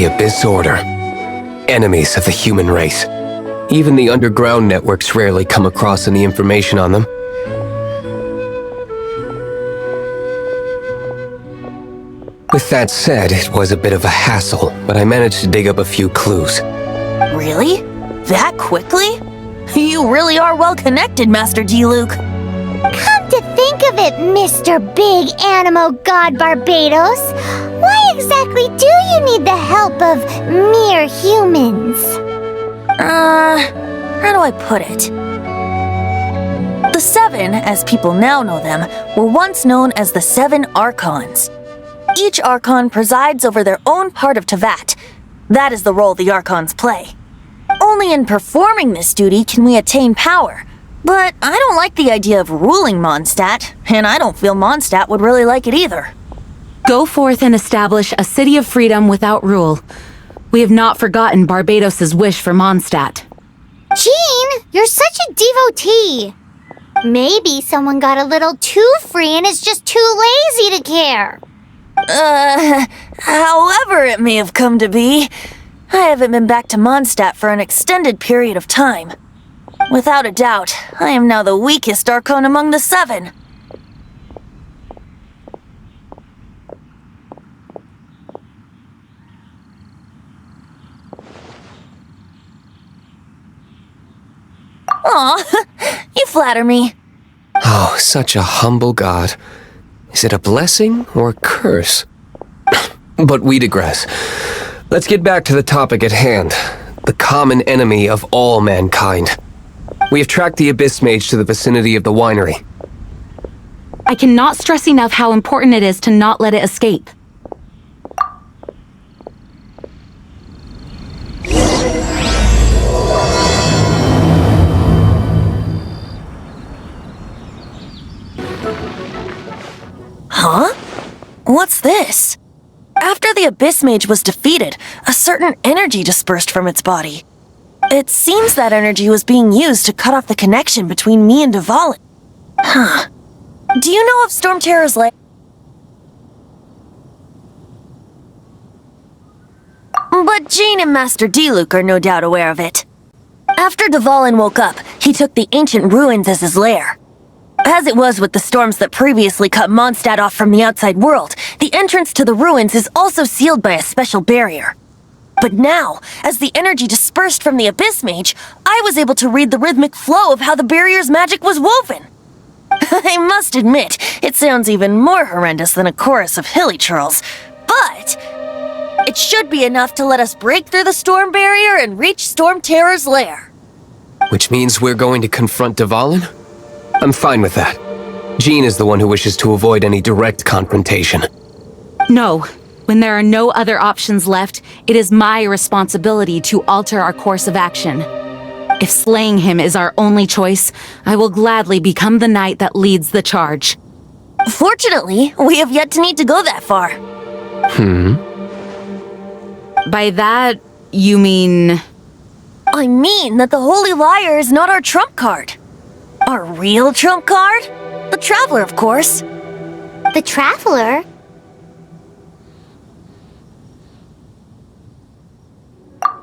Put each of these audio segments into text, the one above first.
The Abyss Order. Enemies of the human race. Even the underground networks rarely come across any information on them. With that said, it was a bit of a hassle, but I managed to dig up a few clues. Really? That quickly? You really are well connected, Master D-Luke. Come to think of it, Mr. Big Animo God Barbados, why exactly do you need the help of mere humans? How do I put it? The Seven, as people now know them, were once known as the Seven Archons. Each Archon presides over their own part of Teyvat. That is the role the Archons play. Only in performing this duty can we attain power. But I don't like the idea of ruling Mondstadt, and I don't feel Mondstadt would really like it either. Go forth and establish a city of freedom without rule. We have not forgotten Barbados' wish for Mondstadt. Jean, you're such a devotee. Maybe someone got a little too free and is just too lazy to care. However it may have come to be, I haven't been back to Mondstadt for an extended period of time. Without a doubt, I am now the weakest Archon among the Seven. Aw, you flatter me. Oh, such a humble god. Is it a blessing or a curse? But we digress. Let's get back to the topic at hand. The common enemy of all mankind. We have tracked the Abyss Mage to the vicinity of the winery. I cannot stress enough how important it is to not let it escape. Huh? What's this? After the Abyss Mage was defeated, a certain energy dispersed from its body. It seems that energy was being used to cut off the connection between me and Dvalin. Huh. Do you know of Storm Terror's lair? But Jean and Master D-Luke are no doubt aware of it. After Dvalin woke up, he took the ancient ruins as his lair. As it was with the storms that previously cut Mondstadt off from the outside world, the entrance to the ruins is also sealed by a special barrier. But now, as the energy dispersed from the Abyss Mage, I was able to read the rhythmic flow of how the barrier's magic was woven. I must admit, it sounds even more horrendous than a chorus of hilly churls, but it should be enough to let us break through the storm barrier and reach Storm Terror's lair. Which means we're going to confront Dvalin? I'm fine with that. Jean is the one who wishes to avoid any direct confrontation. No. When there are no other options left, it is my responsibility to alter our course of action. If slaying him is our only choice, I will gladly become the knight that leads the charge. Fortunately, we have yet to need to go that far. By that, you mean... I mean that the Holy Liar is not our trump card. Our real trump card? The Traveler, of course. The Traveler?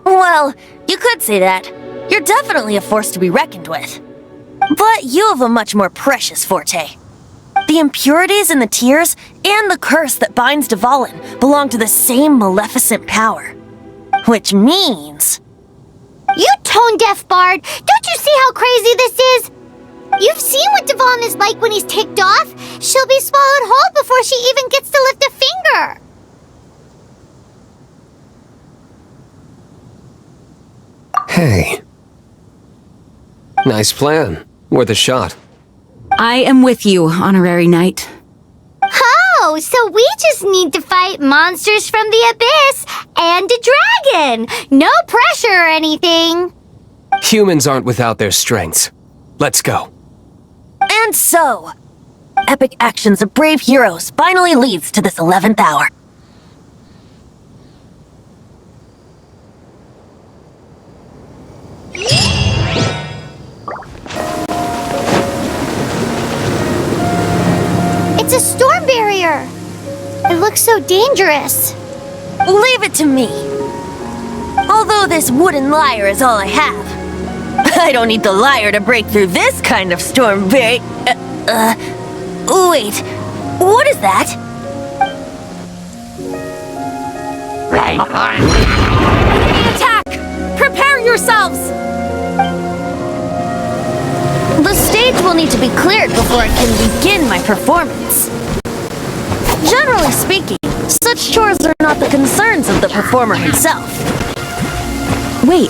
Well, you could say that. You're definitely a force to be reckoned with. But you have a much more precious forte. The impurities in the tears and the curse that binds Dvalin belong to the same maleficent power. Which means... You tone-deaf bard! Don't you see how crazy this is? You've seen what Dvalin is like when he's ticked off. She'll be swallowed whole before she even gets to lift a finger. Hey. Nice plan. Worth a shot. I am with you, honorary knight. Oh, so we just need to fight monsters from the abyss and a dragon. No pressure or anything. Humans aren't without their strengths. Let's go. And so, epic actions of brave heroes finally leads to this 11th hour. It's a storm barrier. It looks so dangerous. Leave it to me. Although this wooden lyre is all I have. I don't need the lyre to break through this kind of storm wait, what is that? Attack! Prepare yourselves! The stage will need to be cleared before I can begin my performance. Generally speaking, such chores are not the concerns of the performer himself. Wait,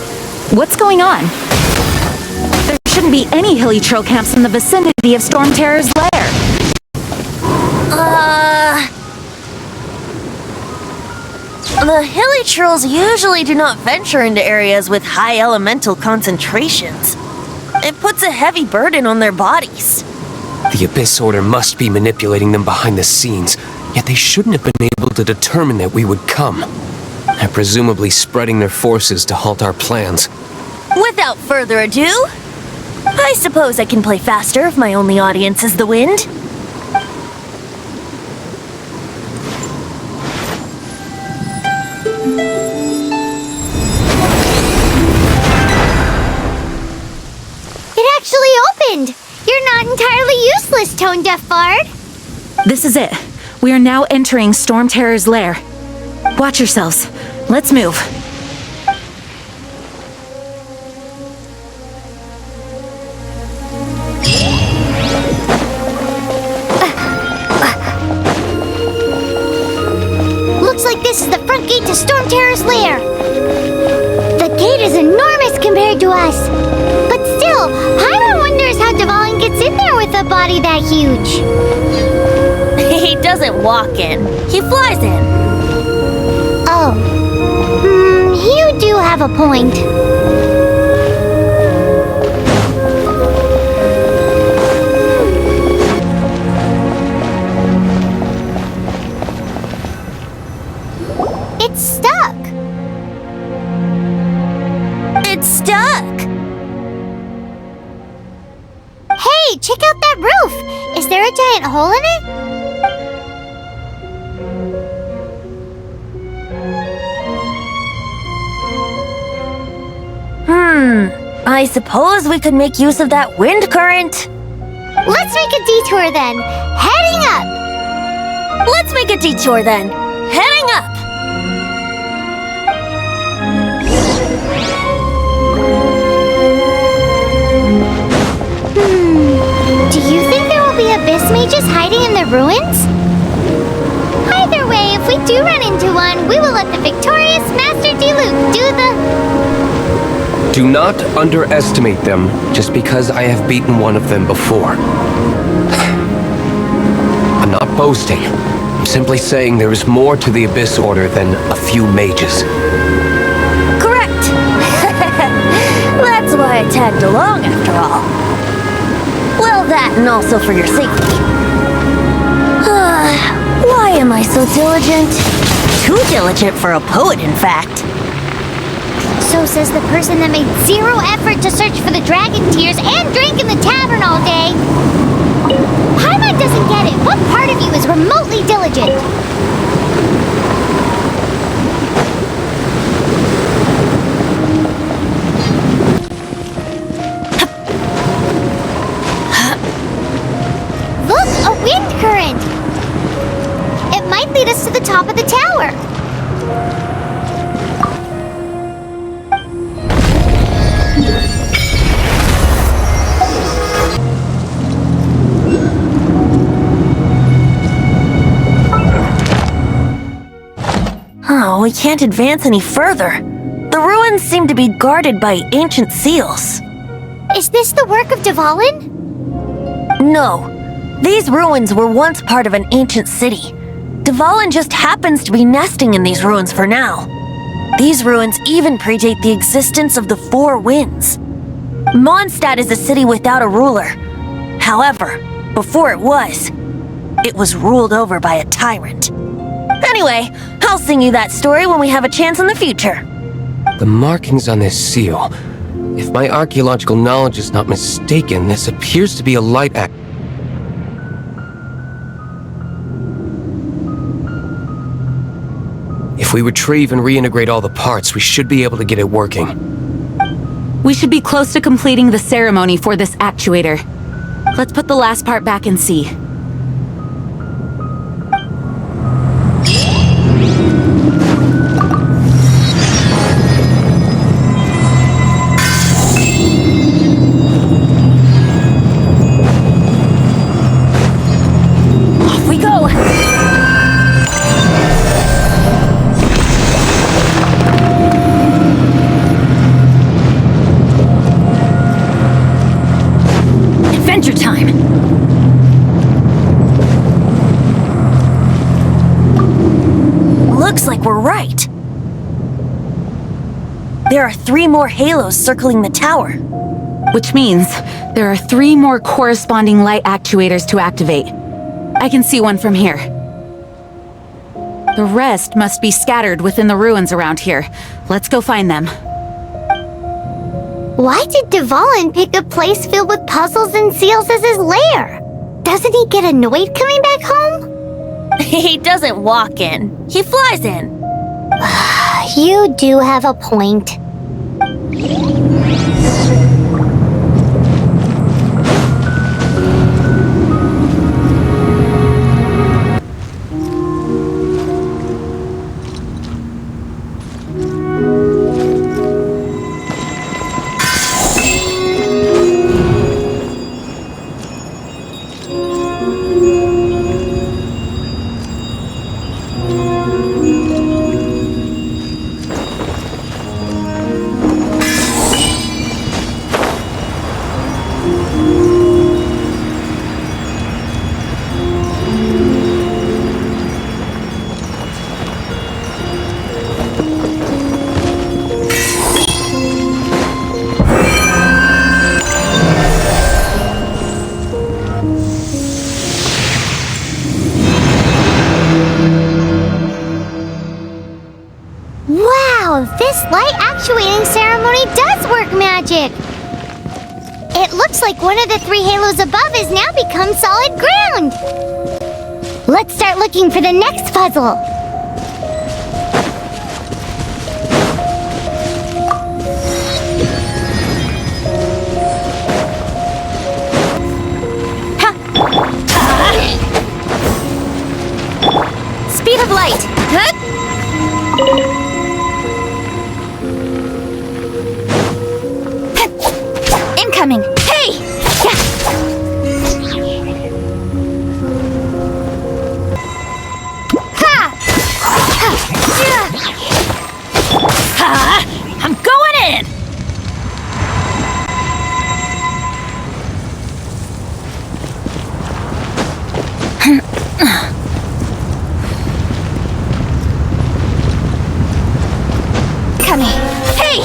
what's going on? There shouldn't be any hilly troll camps in the vicinity of Storm Terror's lair. The hilly trolls usually do not venture into areas with high elemental concentrations. It puts a heavy burden on their bodies. The Abyss Order must be manipulating them behind the scenes, yet they shouldn't have been able to determine that we would come. They're presumably spreading their forces to halt our plans. Without further ado, I suppose I can play faster if my only audience is the wind. It actually opened! You're not entirely useless, Tone Deaf Bard! This is it. We are now entering Storm Terror's lair. Watch yourselves. Let's move. Looks like this is the front gate to Storm Terror's lair. The gate is enormous compared to us. But still, Paimon wonders how Dvalin gets in there with a body that huge. He doesn't walk in, he flies in. Oh. You do have a point. It's stuck. It's stuck. Hey, check out that roof. Is there a giant hole in it? I suppose we could make use of that wind current. Let's make a detour then. Heading up. Let's make a detour then. Heading up. Do you think there will be abyss mages hiding in the ruins? Either way, if we do run into one, we will let the victorious Master Diluc do the... Do not underestimate them just because I have beaten one of them before. I'm not boasting. I'm simply saying there is more to the Abyss Order than a few mages. Correct. That's why I tagged along after all. Well, that and also for your safety. Why am I so diligent? Too diligent for a poet, in fact. So says the person that made zero effort to search for the dragon tears and drank in the tavern all day. Paimon doesn't get it. What part of you is remotely diligent? Look, a wind current. It might lead us to the top of the tower. Oh, we can't advance any further. The ruins seem to be guarded by ancient seals. Is this the work of Dvalin? No. These ruins were once part of an ancient city. Dvalin just happens to be nesting in these ruins for now. These ruins even predate the existence of the Four Winds. Mondstadt is a city without a ruler. However, before it was ruled over by a tyrant. Anyway, I'll sing you that story when we have a chance in the future. The markings on this seal. If my archaeological knowledge is not mistaken, this appears to be a light act. If we retrieve and reintegrate all the parts, we should be able to get it working. We should be close to completing the ceremony for this actuator. Let's put the last part back and see. Off we go! Adventure time! Looks like we're right. There are 3 more halos circling the tower. Which means there are 3 more corresponding light actuators to activate. I can see one from here. The rest must be scattered within the ruins around here. Let's go find them. Why did Dvalin pick a place filled with puzzles and seals as his lair? Doesn't he get annoyed coming back home? He doesn't walk in. He flies in. You do have a point. Wow, this light actuating ceremony does work magic! It looks like one of the 3 halos above has now become solid ground! Let's start looking for the next puzzle! Speed of light! Huh? Incoming! Hey! I'm going in! Coming! Hey!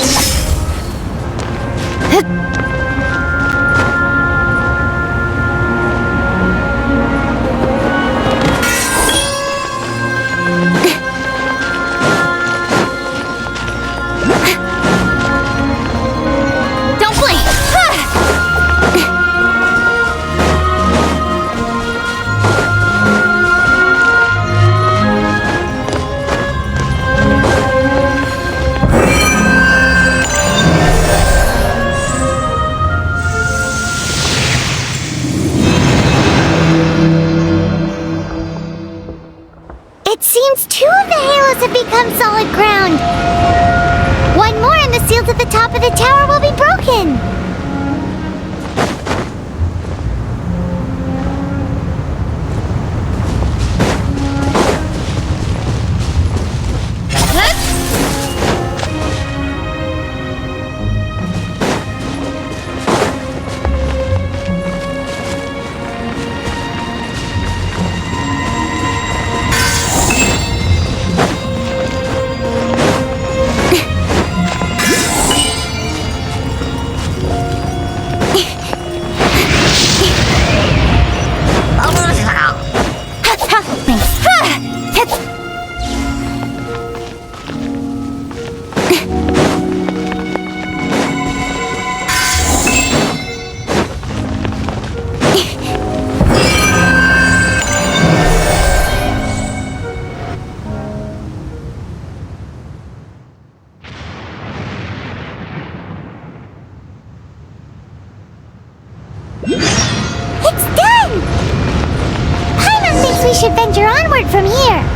Don't blink! It seems 2 of the halos have become solid ground. One more and the seals at the top of the tower will be broken. should venture onward from here.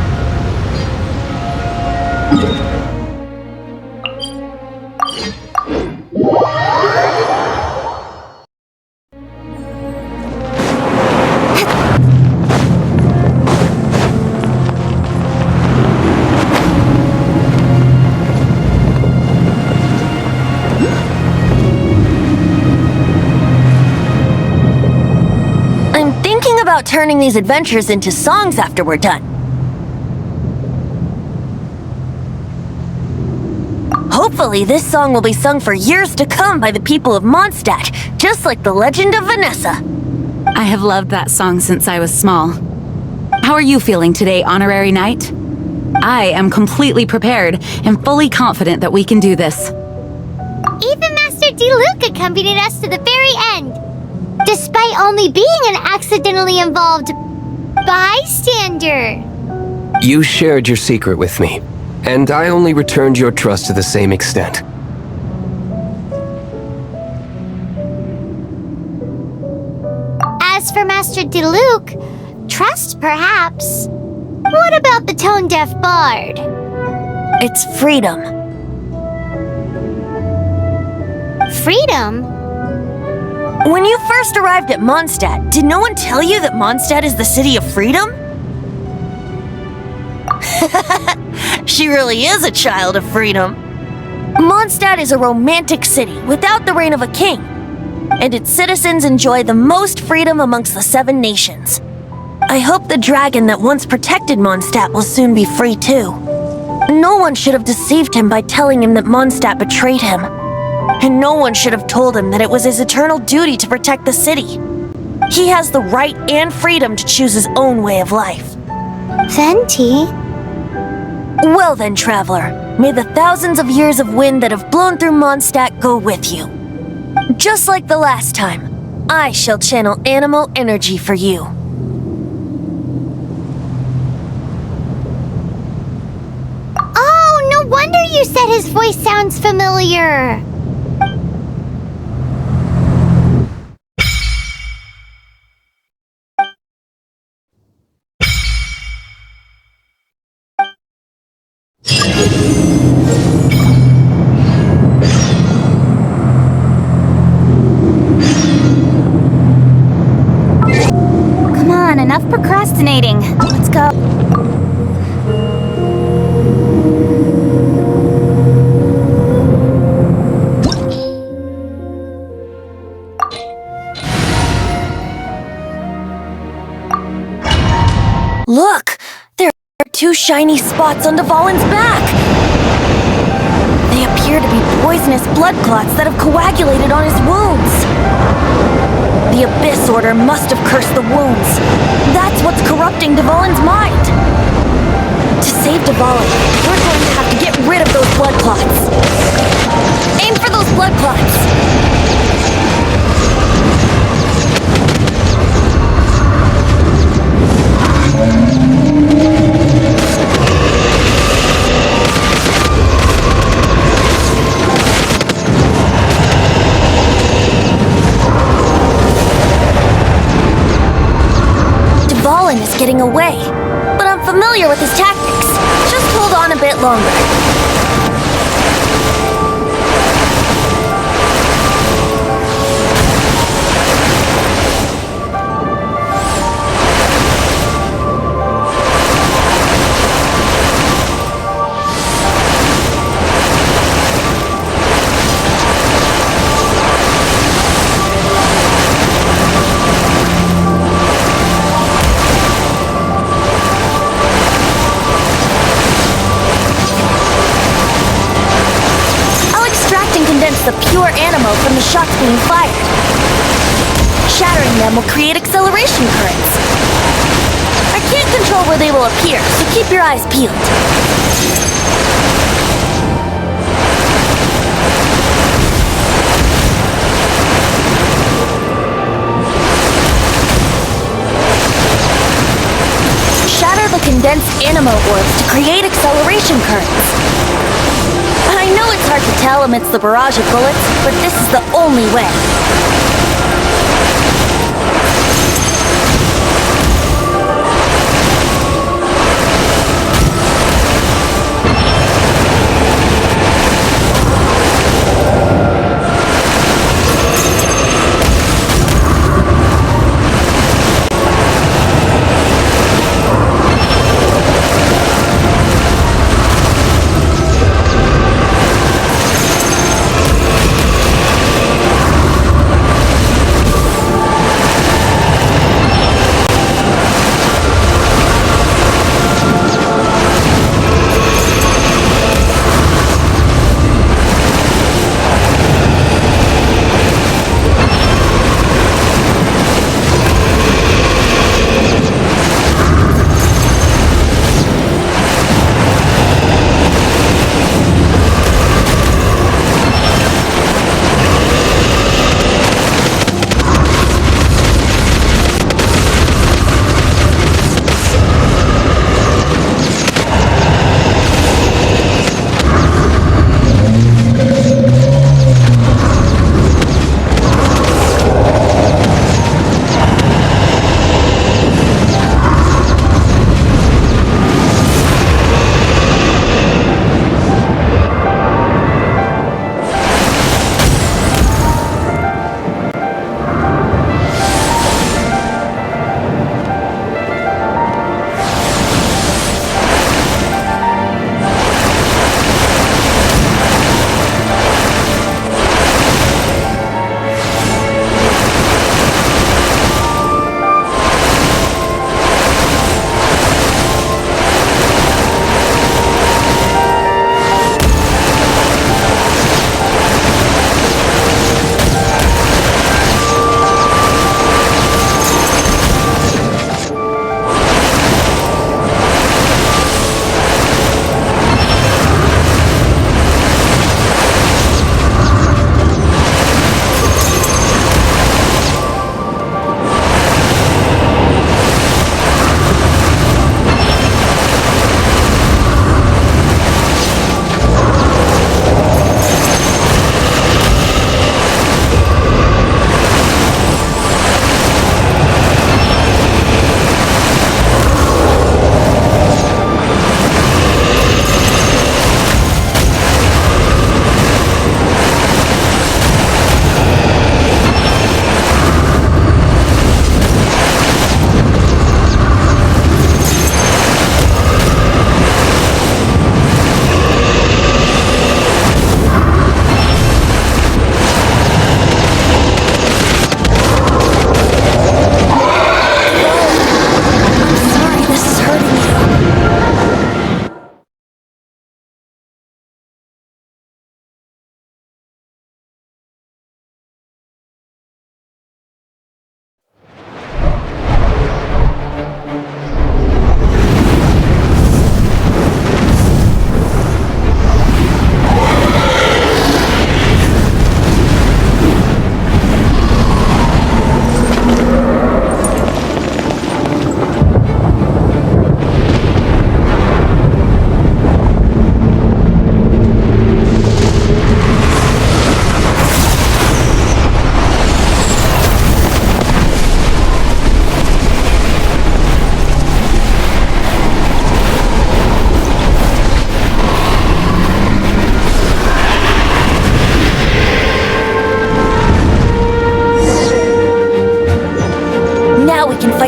About turning these adventures into songs after we're done. Hopefully, this song will be sung for years to come by the people of Mondstadt, just like the legend of Vanessa. I have loved that song since I was small. How are you feeling today, Honorary Knight? I am completely prepared and fully confident that we can do this. Even Master Diluc accompanied us to the very end, despite only being an accidentally involved bystander. You shared your secret with me, and I only returned your trust to the same extent. As for Master Diluc, trust perhaps. What about the tone-deaf bard? It's freedom. Freedom? When you first arrived at Mondstadt, did no one tell you that Mondstadt is the city of freedom? She really is a child of freedom. Mondstadt is a romantic city without the reign of a king, and its citizens enjoy the most freedom amongst the 7 nations. I hope the dragon that once protected Mondstadt will soon be free too. No one should have deceived him by telling him that Mondstadt betrayed him. And no one should have told him that it was his eternal duty to protect the city. He has the right and freedom to choose his own way of life. Venti? Well then, traveler, may the thousands of years of wind that have blown through Mondstadt go with you. Just like the last time, I shall channel animal energy for you. Oh, no wonder you said his voice sounds familiar. Come on, enough procrastinating. Let's go. Look! There are 2 shiny spots on Dvalin's back! They appear to be poisonous blood clots that have coagulated on his wounds. The Abyss Order must have cursed the wounds. That's what's corrupting Dvalin's mind. To save Dvalin, we're going to have to get rid of those blood clots. Aim for those blood clots! Dvalin is getting away, but I'm familiar with his tactics. Just hold on a bit longer. The pure animal from the shots being fired. Shattering them will create acceleration currents. I can't control where they will appear, so keep your eyes peeled. Shatter the condensed animo orbs to create acceleration currents. I know it's hard to tell amidst the barrage of bullets, but this is the only way.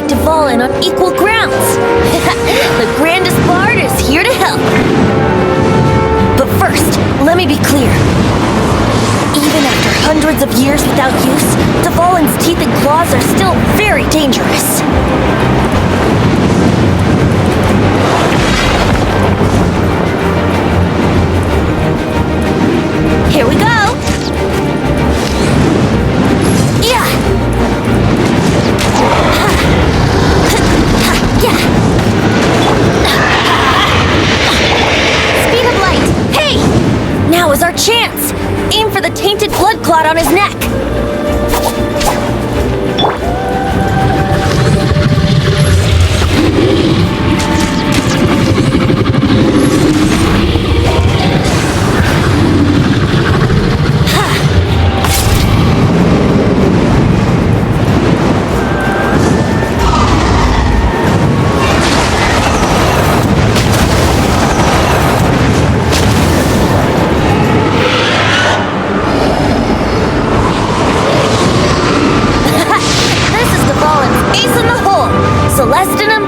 Dvalin on equal grounds. The grandest bard is here to help. But first, let me be clear. Even after hundreds of years without use, Dvalin's teeth and claws are still very dangerous. Here we go! Yeah! Speed of light! Hey! Now is our chance! Aim for the tainted blood clot on his neck!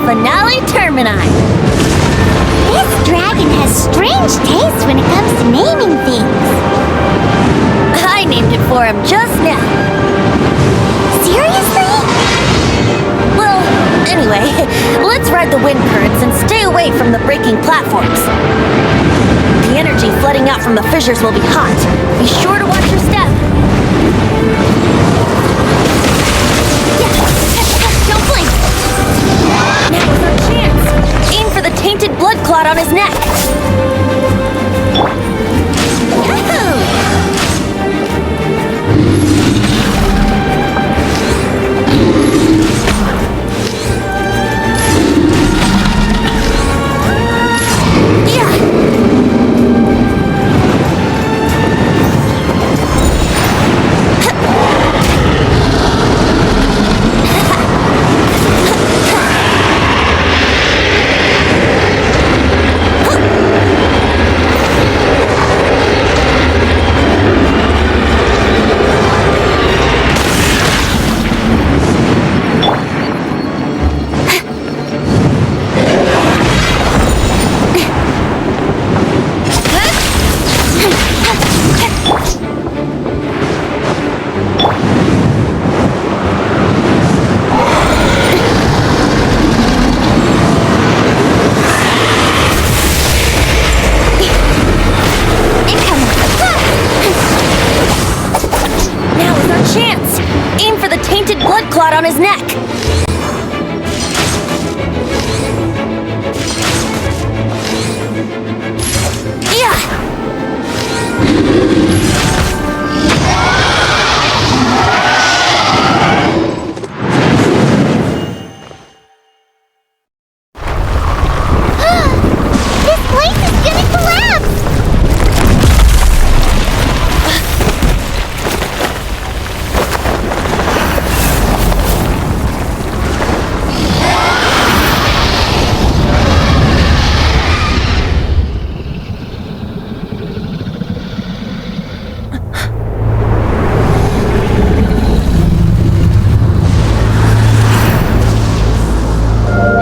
Finale Termini! This dragon has strange taste when it comes to naming things. I named it for him just now. Seriously? Well, anyway, let's ride the wind currents and stay away from the breaking platforms. The energy flooding out from the fissures will be hot. Be sure to watch your step. Don't blink! Now is our chance. Aim for the tainted blood clot on his neck. Clot on his neck.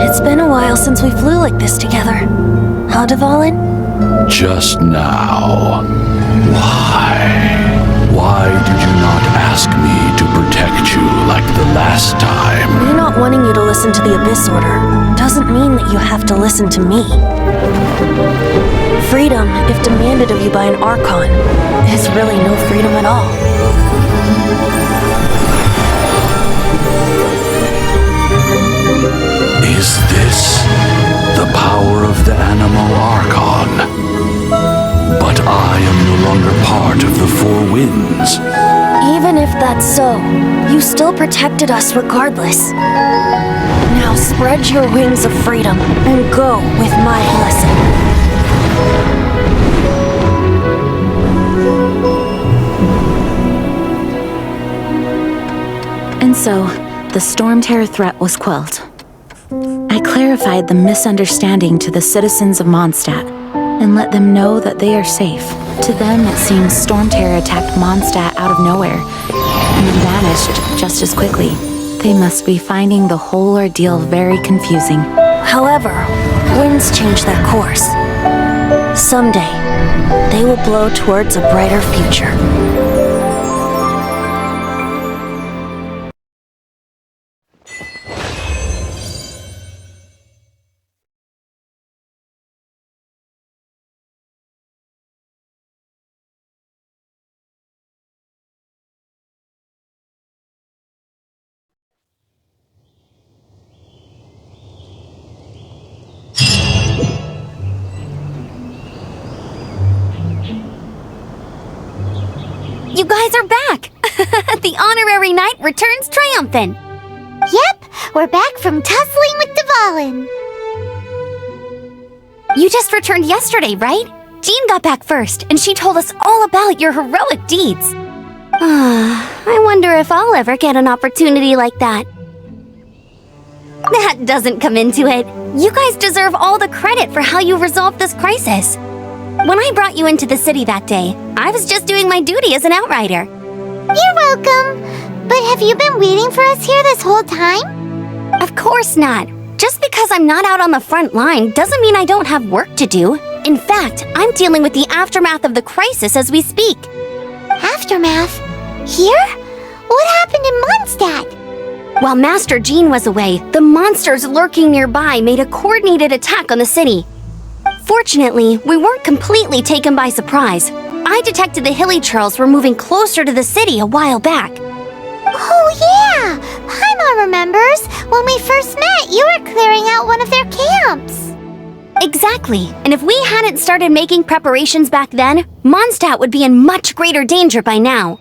It's been a while since we flew like this together. Huh, Dvalin? Just now. Why did you not ask me to protect you like the last time? Me not wanting you to listen to the Abyss Order doesn't mean that you have to listen to me. Freedom, if demanded of you by an archon, is really no freedom at all. Is this the power of the animal archon? But I am no longer part of the Four Winds. Even if that's so, you still protected us regardless. Now spread your wings of freedom and go with my blessing. And so, the Storm Terror threat was quelled. I clarified the misunderstanding to the citizens of Mondstadt and let them know that they are safe. To them, it seems Storm Terror attacked Mondstadt out of nowhere and then vanished just as quickly. They must be finding the whole ordeal very confusing. However, winds change their course. Someday, they will blow towards a brighter future. You guys are back! The honorary knight returns triumphant. Yep, we're back from tussling with Dvalin. You just returned yesterday, right? Jean got back first, and she told us all about your heroic deeds. I wonder if I'll ever get an opportunity like that. That doesn't come into it. You guys deserve all the credit for how you resolved this crisis. When I brought you into the city that day, I was just doing my duty as an outrider. You're welcome. But have you been waiting for us here this whole time? Of course not. Just because I'm not out on the front line doesn't mean I don't have work to do. In fact, I'm dealing with the aftermath of the crisis as we speak. Aftermath? Here? What happened in Mondstadt? While Master Jean was away, the monsters lurking nearby made a coordinated attack on the city. Fortunately, we weren't completely taken by surprise. I detected the Hilly Churls were moving closer to the city a while back. Oh yeah! Paimon remembers. When we first met, you were clearing out one of their camps. Exactly. And if we hadn't started making preparations back then, Mondstadt would be in much greater danger by now.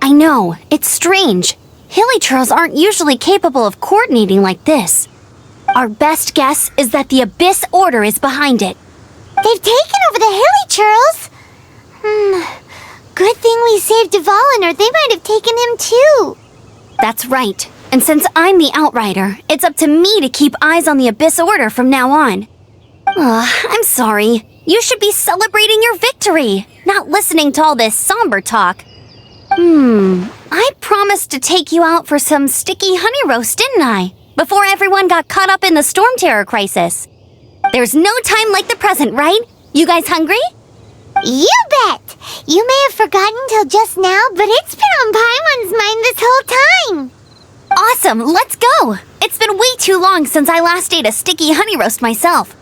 I know, it's strange. Hilly Churls aren't usually capable of coordinating like this. Our best guess is that the Abyss Order is behind it. They've taken over the Hilly Churls? Good thing we saved Dvalin, or they might have taken him too. That's right. And since I'm the Outrider, it's up to me to keep eyes on the Abyss Order from now on. I'm sorry. You should be celebrating your victory, not listening to all this somber talk. I promised to take you out for some sticky honey roast, didn't I? Before everyone got caught up in the storm terror crisis. There's no time like the present, right? You guys hungry? You bet! You may have forgotten till just now, but it's been on Paimon's mind this whole time. Awesome, let's go! It's been way too long since I last ate a sticky honey roast myself.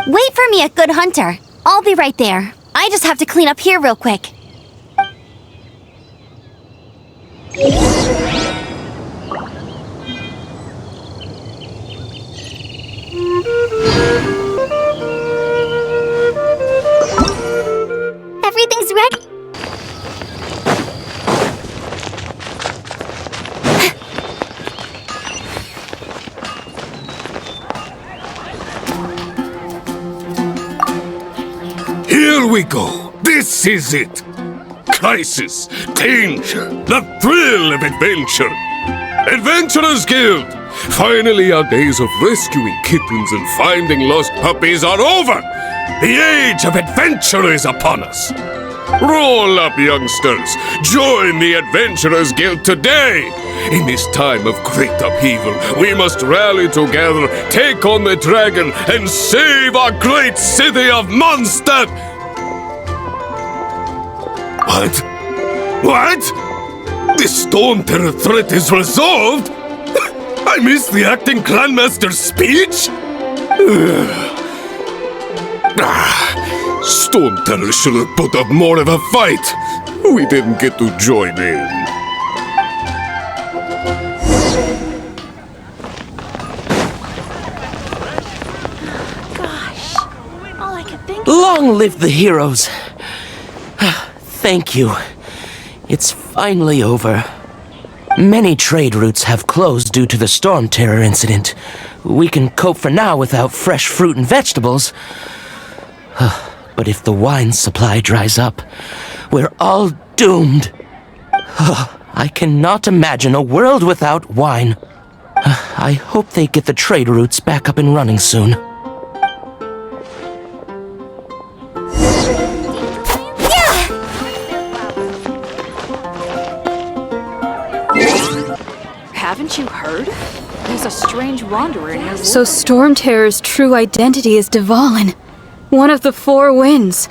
Wait for me at Good Hunter. I'll be right there. I just have to clean up here real quick. Everything's ready. Here we go. This is it. Crisis, danger, the thrill of adventure. Adventurers Guild! Finally, our days of rescuing kittens and finding lost puppies are over! The age of adventure is upon us! Roll up, youngsters! Join the Adventurers Guild today! In this time of great upheaval, we must rally together, take on the dragon, and save our great city of Mondstadt! What? What? The Storm Terror threat is resolved? I missed the acting clanmaster's speech? Storm Terror should have put up more of a fight. We didn't get to join in. Long live the heroes! Thank you. It's finally over. Many trade routes have closed due to the Storm Terror incident. We can cope for now without fresh fruit and vegetables. But if the wine supply dries up, we're all doomed. I cannot imagine a world without wine. I hope they get the trade routes back up and running soon. Haven't you heard? There's a strange wanderer in your So Storm Terror's true identity is Dvalin, one of the Four Winds.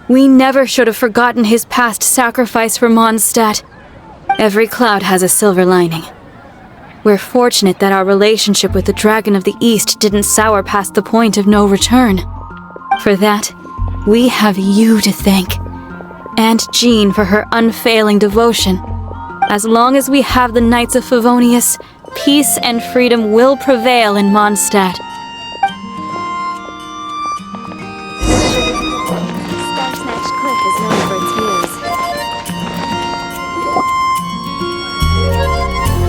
We never should have forgotten his past sacrifice for Mondstadt. Every cloud has a silver lining. We're fortunate that our relationship with the Dragon of the East didn't sour past the point of no return. For that, we have you to thank. And Jean for her unfailing devotion. As long as we have the Knights of Favonius, peace and freedom will prevail in Mondstadt. Star-snatched cliff is known for its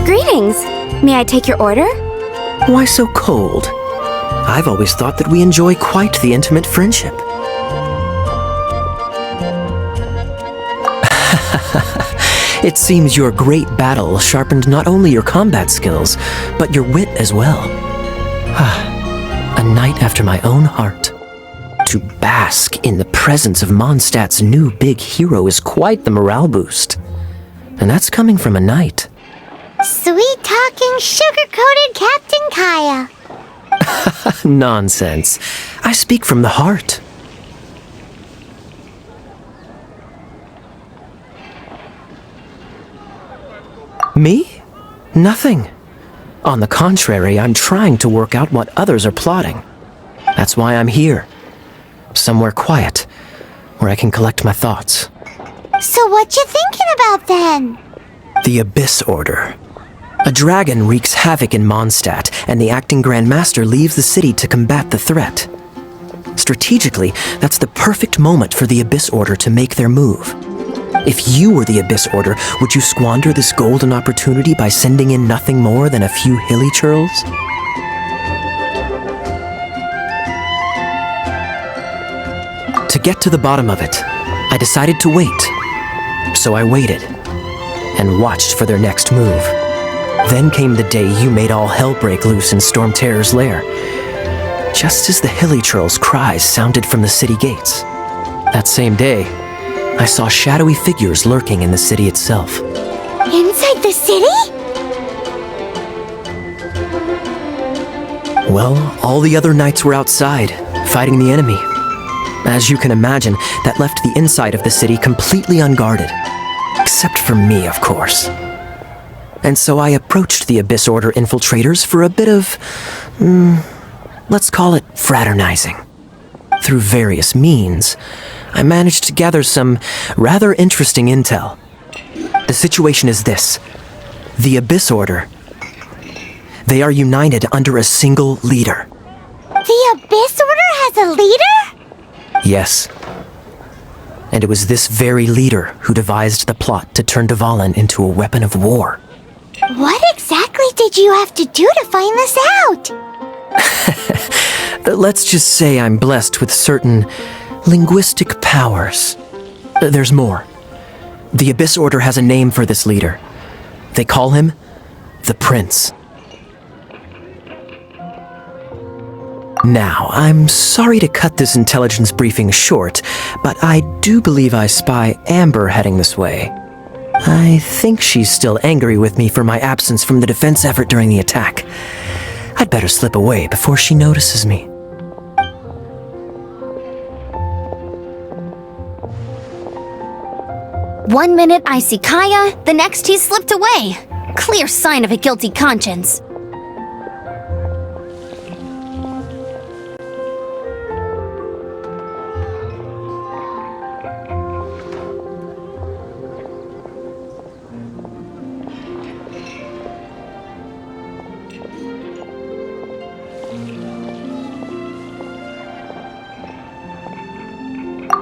views. Greetings. May I take your order? Why so cold? I've always thought that we enjoy quite the intimate friendship. It seems your great battle sharpened not only your combat skills, but your wit as well. A knight after my own heart. To bask in the presence of Mondstadt's new big hero is quite the morale boost. And that's coming from a knight. Sweet-talking, sugar-coated Captain Kaya. Nonsense. I speak from the heart. Me? Nothing. On the contrary, I'm trying to work out what others are plotting. That's why I'm here. Somewhere quiet, where I can collect my thoughts. So what you thinking about then? The Abyss Order. A dragon wreaks havoc in Mondstadt, and the acting Grand Master leaves the city to combat the threat. Strategically, that's the perfect moment for the Abyss Order to make their move. If you were the Abyss Order, would you squander this golden opportunity by sending in nothing more than a few hilly churls? To get to the bottom of it, I decided to wait. So I waited, and watched for their next move. Then came the day you made all hell break loose in Storm Terror's lair, just as the hilly churls' cries sounded from the city gates. That same day, I saw shadowy figures lurking in the city itself. Inside the city? Well, all the other knights were outside, fighting the enemy. As you can imagine, that left the inside of the city completely unguarded. Except for me, of course. And so I approached the Abyss Order infiltrators for a bit of, let's call it fraternizing. Through various means, I managed to gather some rather interesting intel. The situation is this. The Abyss Order. They are united under a single leader. The Abyss Order has a leader? Yes. And it was this very leader who devised the plot to turn Dvalin into a weapon of war. What exactly did you have to do to find this out? Let's just say I'm blessed with certain linguistic powers. There's more. The Abyss Order has a name for this leader. They call him the Prince. Now, I'm sorry to cut this intelligence briefing short, but I do believe I spy Amber heading this way. I think she's still angry with me for my absence from the defense effort during the attack. I'd better slip away before she notices me. One minute I see Kaya, the next he's slipped away. Clear sign of a guilty conscience.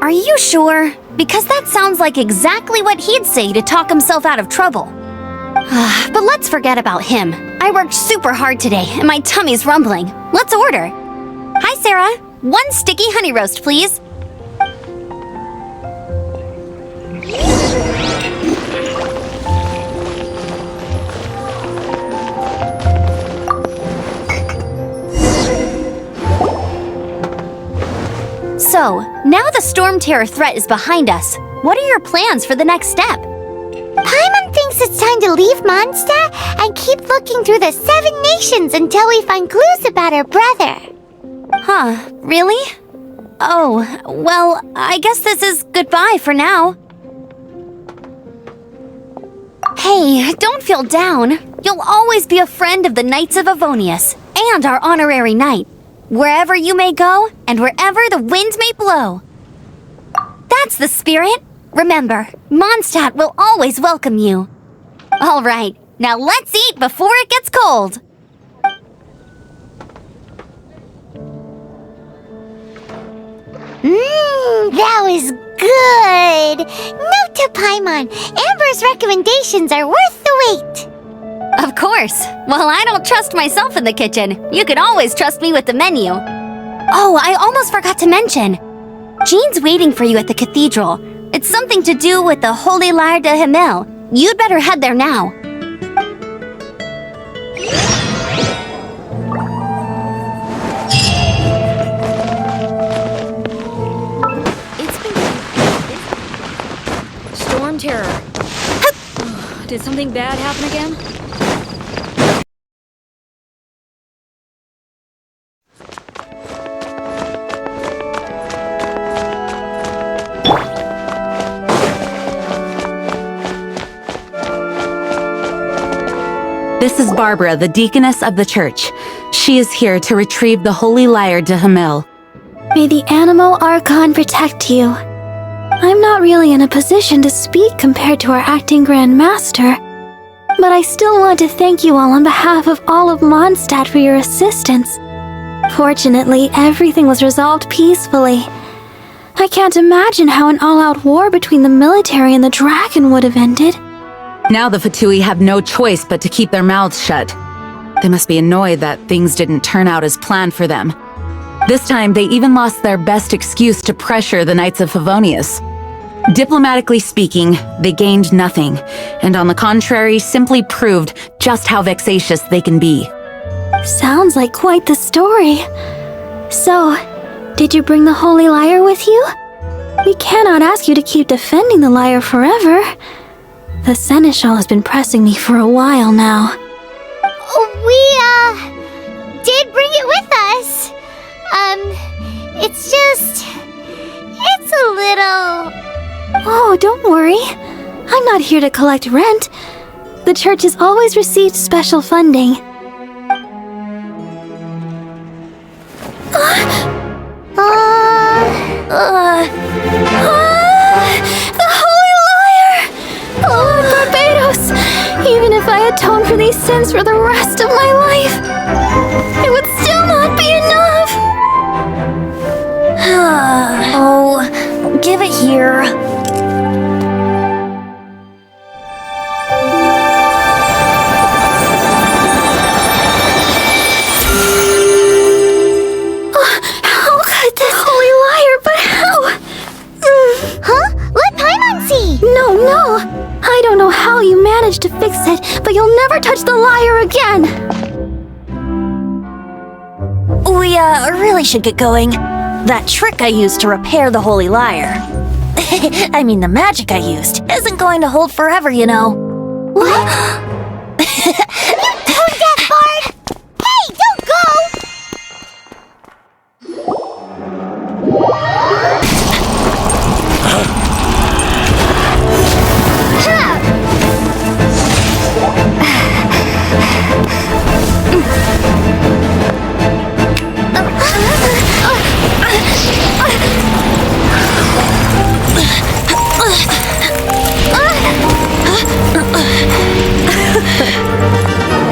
Are you sure? Because that sounds like exactly what he'd say to talk himself out of trouble. But let's forget about him. I worked super hard today, and my tummy's rumbling. Let's order. Hi, Sarah. 1 sticky honey roast, please. So, now the Storm Terror threat is behind us. What are your plans for the next step? Paimon thinks it's time to leave Mondstadt and keep looking through the 7 nations until we find clues about her brother. Huh, really? Oh, well, I guess this is goodbye for now. Hey, don't feel down. You'll always be a friend of the Knights of Avonius, and our honorary knight. Wherever you may go, and wherever the wind may blow. That's the spirit. Remember, Mondstadt will always welcome you. All right, now let's eat before it gets cold. That was good. Note to Paimon, Amber's recommendations are worth the wait. Of course. Well, I don't trust myself in the kitchen. You can always trust me with the menu. Oh, I almost forgot to mention. Jean's waiting for you at the cathedral. It's something to do with the Holy Lyre de Himmel. You'd better head there now. Storm terror. Did something bad happen again? This is Barbara, the deaconess of the church. She is here to retrieve the Holy Lyre de Himmel. May the Animo Archon protect you. I'm not really in a position to speak compared to our acting Grand Master, but I still want to thank you all on behalf of all of Mondstadt for your assistance. Fortunately, everything was resolved peacefully. I can't imagine how an all-out war between the military and the dragon would have ended. Now the Fatui have no choice but to keep their mouths shut. They must be annoyed that things didn't turn out as planned for them. This time, they even lost their best excuse to pressure the Knights of Favonius. Diplomatically speaking, they gained nothing, and on the contrary, simply proved just how vexatious they can be. Sounds like quite the story. So, did you bring the Holy Lyre with you? We cannot ask you to keep defending the lyre forever. The Seneschal has been pressing me for a while now. We, did bring it with us. It's a little... Oh, don't worry. I'm not here to collect rent. The church has always received special funding. The Holy Lyre! Lord Barbados! Even if I atone for these sins for the rest of my life, it would still not be enough! Oh, give it here. How could this Holy Lyre, but how? Huh? Let Paimon see! No! I don't know how you managed to fix it, but you'll never touch the lyre again! We, really should get going. That trick I used to repair the Holy Lyre. I mean, the magic I used isn't going to hold forever, you know. What? Tone deaf, Bard! Hey, don't go!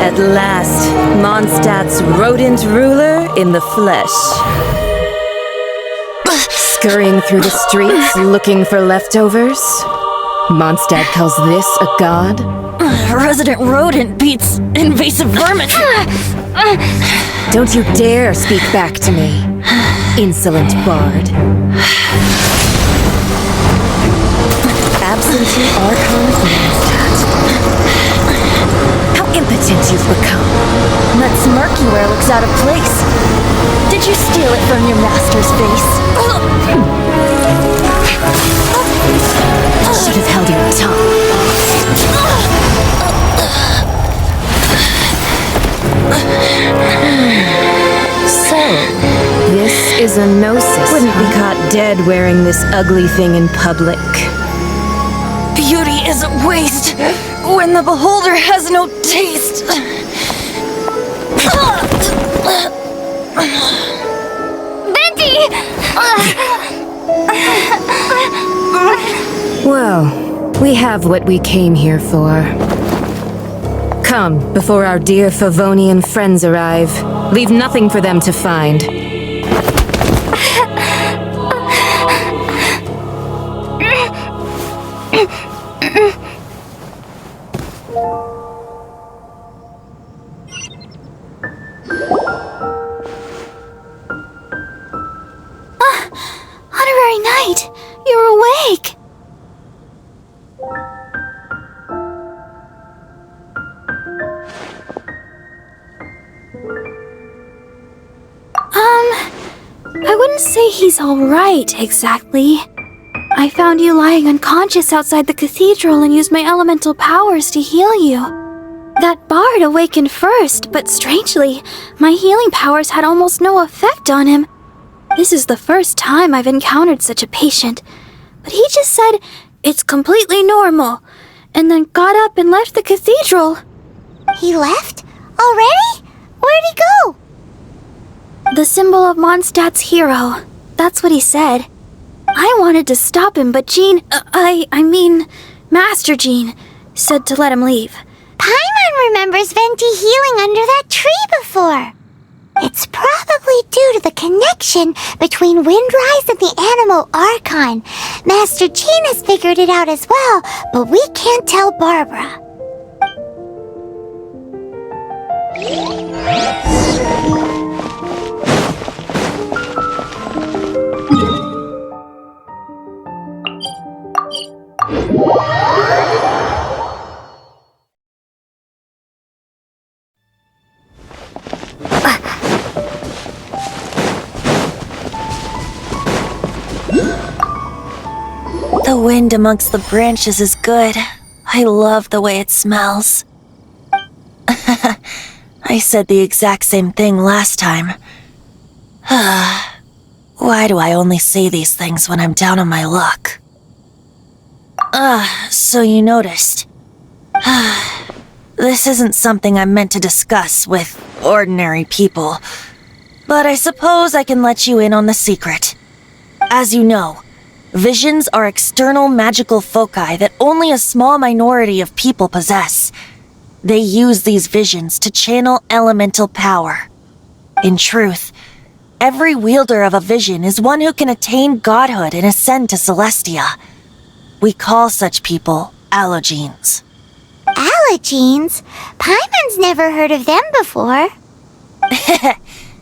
At last, Mondstadt's rodent ruler in the flesh. Scurrying through the streets looking for leftovers? Mondstadt calls this a god? Resident rodent beats invasive vermin. Don't you dare speak back to me, insolent bard. Absentee archon of Mondstadt. How impotent you've become. That smirky wear looks out of place. Did you steal it from your master's face? You should have held your tongue. is a gnosis. Wouldn't be caught dead wearing this ugly thing in public. Beauty is a waste when the beholder has no taste. Venti! Well, we have what we came here for. Come, before our dear Favonian friends arrive. Leave nothing for them to find. Honorary Knight, you're awake! I wouldn't say he's alright, exactly. I found you lying unconscious outside the cathedral and used my elemental powers to heal you. That bard awakened first, but strangely, my healing powers had almost no effect on him. This is the first time I've encountered such a patient, but he just said it's completely normal, and then got up and left the cathedral. He left? Already? Where'd he go? The symbol of Mondstadt's hero. That's what he said. I wanted to stop him, but Master Jean, said to let him leave. Paimon remembers Venti healing under that tree before. It's probably due to the connection between Windrise and the animal archon. Master Jean has figured it out as well, but we can't tell Barbara. The wind amongst the branches is good. I love the way it smells. I said the exact same thing last time. Why do I only say these things when I'm down on my luck? So you noticed. This isn't something I'm meant to discuss with ordinary people, but I suppose I can let you in on the secret. As you know, visions are external magical foci that only a small minority of people possess. They use these visions to channel elemental power. In truth, every wielder of a vision is one who can attain godhood and ascend to Celestia. We call such people allogenes. Allogenes? Paimon's never heard of them before.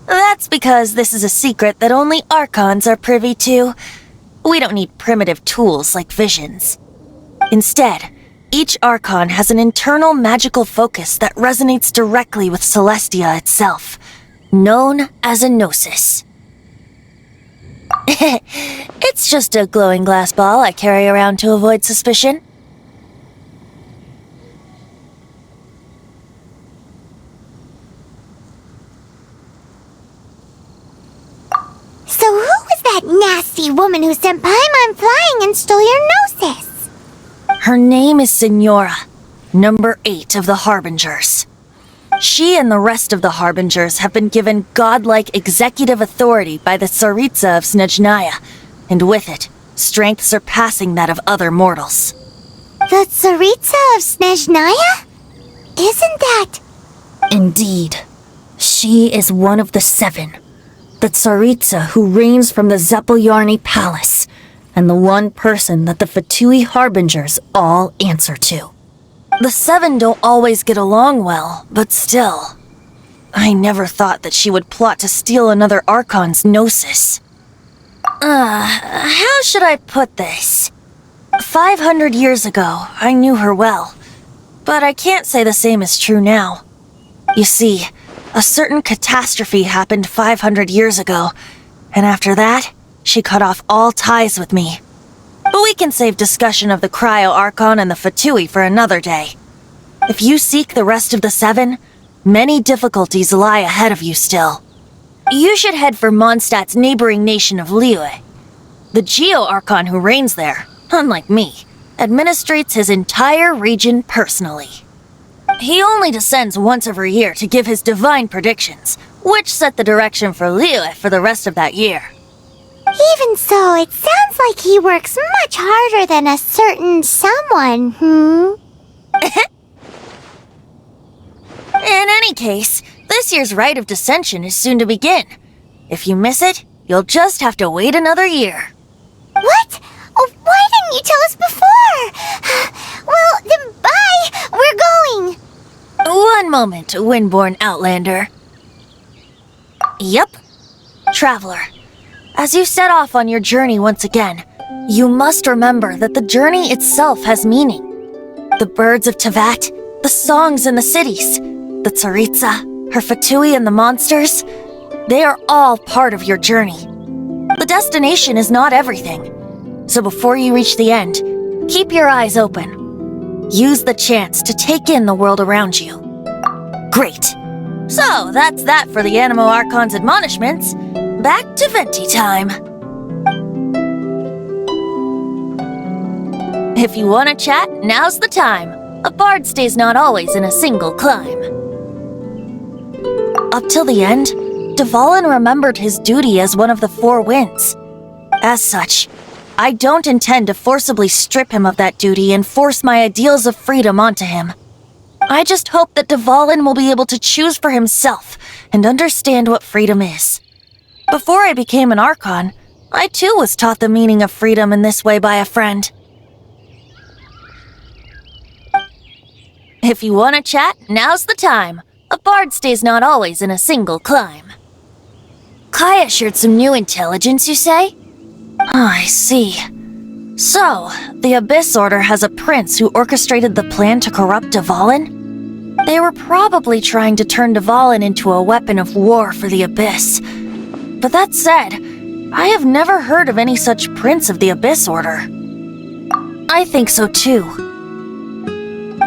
That's because this is a secret that only archons are privy to. We don't need primitive tools like visions. Instead, each archon has an internal magical focus that resonates directly with Celestia itself, known as a gnosis. It's just a glowing glass ball I carry around to avoid suspicion. So who was that nasty woman who sent Paimon flying and stole your gnosis? Her name is Signora, number 8 of the Harbingers. She and the rest of the Harbingers have been given godlike executive authority by the Tsaritsa of Snezhnaya, and with it, strength surpassing that of other mortals. The Tsaritsa of Snezhnaya? Isn't that... Indeed. She is one of the 7. The Tsaritsa who reigns from the Zeppeljárny Palace, and the one person that the Fatui Harbingers all answer to. The 7 don't always get along well, but still. I never thought that she would plot to steal another Archon's gnosis. How should I put this? 500 years ago, I knew her well, but I can't say the same is true now. You see, a certain catastrophe happened 500 years ago, and after that, she cut off all ties with me. But we can save discussion of the Cryo Archon and the Fatui for another day. If you seek the rest of the 7, many difficulties lie ahead of you still. You should head for Mondstadt's neighboring nation of Liyue. The Geo-Archon who reigns there, unlike me, administrates his entire region personally. He only descends once every year to give his divine predictions, which set the direction for Liyue for the rest of that year. Even so, it sounds like he works much harder than a certain someone, In any case, this year's Rite of Descension is soon to begin. If you miss it, you'll just have to wait another year. What? Oh, why didn't you tell us before? Well, then bye! We're going! One moment, Windborn Outlander. Yep. Traveler, as you set off on your journey once again, you must remember that the journey itself has meaning. The birds of Tevat, the songs in the cities, the Tsaritsa, her Fatui and the monsters, they are all part of your journey. The destination is not everything. So before you reach the end, keep your eyes open. Use the chance to take in the world around you. Great. So that's that for the Animo Archon's admonishments. Back to Venti time. If you want to chat, now's the time. A bard stays not always in a single climb. Up till the end, Dvalin remembered his duty as one of the Four Winds. As such, I don't intend to forcibly strip him of that duty and force my ideals of freedom onto him. I just hope that Dvalin will be able to choose for himself and understand what freedom is. Before I became an Archon, I too was taught the meaning of freedom in this way by a friend. If you want to chat, now's the time. A bard stays not always in a single climb. Kaya shared some new intelligence, you say? I see. So, the Abyss Order has a prince who orchestrated the plan to corrupt Dvalin? They were probably trying to turn Dvalin into a weapon of war for the Abyss. But that said, I have never heard of any such prince of the Abyss Order. I think so too.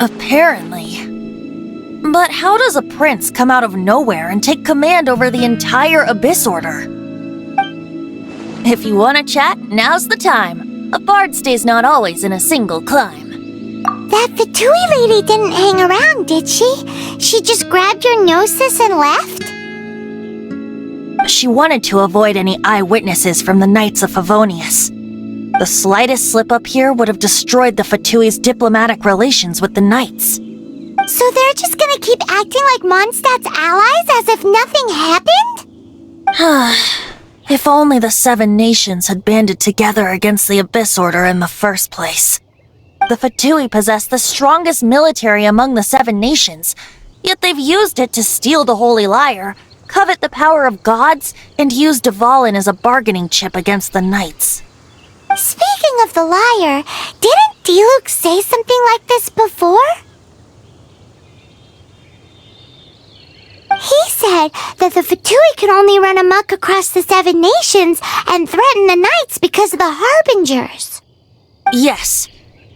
Apparently. But how does a prince come out of nowhere and take command over the entire Abyss Order? If you want to chat, now's the time. A bard stays not always in a single climb. That Fatui lady didn't hang around, did she? She just grabbed your gnosis and left? She wanted to avoid any eyewitnesses from the Knights of Favonius. The slightest slip-up here would have destroyed the Fatui's diplomatic relations with the Knights. So they're just gonna keep acting like Mondstadt's allies as if nothing happened? If only the 7 nations had banded together against the Abyss Order in the first place. The Fatui possess the strongest military among the 7 nations, yet they've used it to steal the Holy Lyre, covet the power of gods, and use Dvalin as a bargaining chip against the Knights. Speaking of the lyre, didn't Diluc say something like this before? He said that the Fatui could only run amok across the 7 nations and threaten the Knights because of the Harbingers. Yes.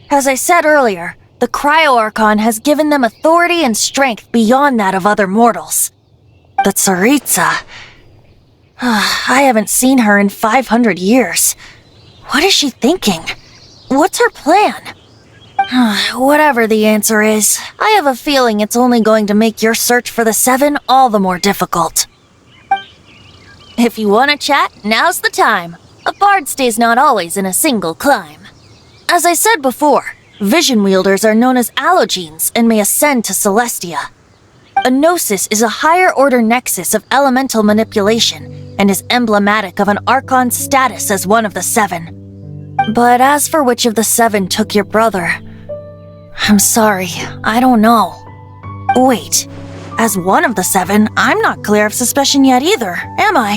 As I said earlier, the Cryo-Archon has given them authority and strength beyond that of other mortals. The Tsaritsa. I haven't seen her in 500 years. What is she thinking? What's her plan? Whatever the answer is, I have a feeling it's only going to make your search for the 7 all the more difficult. If you want to chat, now's the time. A bard stays not always in a single climb. As I said before, vision wielders are known as allogenes and may ascend to Celestia. A gnosis is a higher-order nexus of elemental manipulation and is emblematic of an Archon's status as one of the 7. But as for which of the 7 took your brother, I'm sorry, I don't know. Wait, as one of the 7, I'm not clear of suspicion yet either, am I?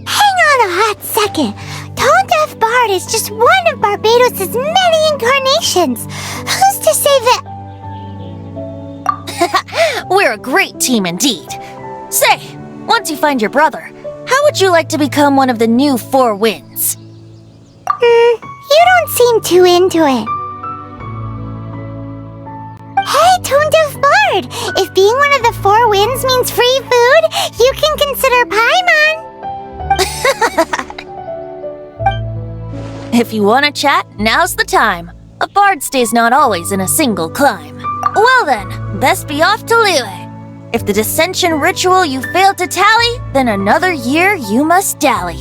Hang on a hot second. Tone Deaf Bard is just one of Barbados' many incarnations. Who's to say that... We're a great team indeed. Say, once you find your brother, how would you like to become one of the new 4 Winds? You don't seem too into it. bard. If being one of the four winds means free food, you can consider Paimon. If you want to chat, now's the time. A bard stays not always in a single clime. Well then, best be off to Liyue. If the dissension ritual you failed to tally, then another year you must dally.